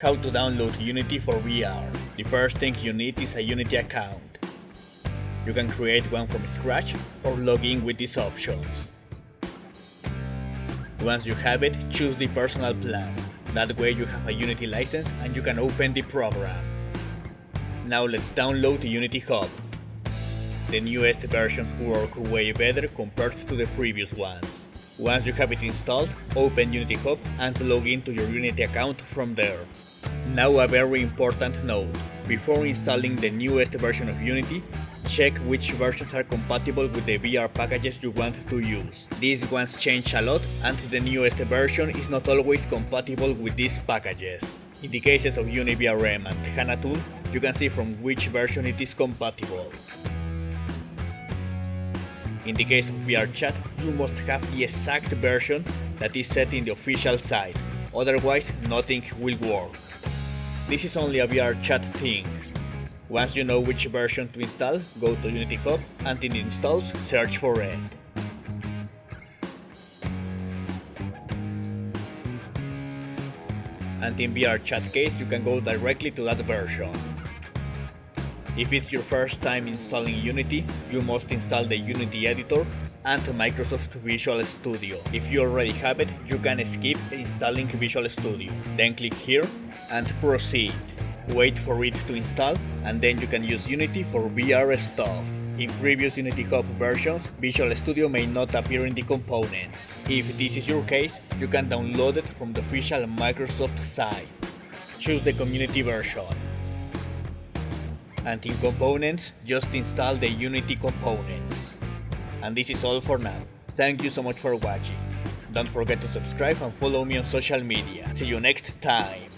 How to download Unity for VR. The first thing you need is a Unity account. You can create one from scratch or log in with these options. Once you have it, choose the personal plan. That way you have a Unity license and you can open the program. Now let's download the Unity Hub. The newest versions work way better compared to the previous ones. Once you have it installed, open Unity Hub and log into your Unity account from there. Now a very important note. Before installing the newest version of Unity, check which versions are compatible with the VR packages you want to use. These ones change a lot and the newest version is not always compatible with these packages. In the cases of UniVRM and HANA Tool, you can see from which version it is compatible. In the case of VRChat, you must have the exact version that is set in the official site, otherwise nothing will work. This is only a VRChat thing. Once you know which version to install, go to Unity Hub and in installs search for it. And in VRChat case, you can go directly to that version. If it's your first time installing Unity, you must install the Unity editor and Microsoft Visual Studio. If you already have it, you can skip installing Visual Studio. Then click here and proceed. Wait for it to install and then you can use Unity for VR stuff. In previous Unity Hub versions, Visual Studio may not appear in the components. If this is your case, you can download it from the official Microsoft site. Choose the community version. And in components, just install the Unity components. And this is all for now. Thank you so much for watching. Don't forget to subscribe and follow me on social media. See you next time.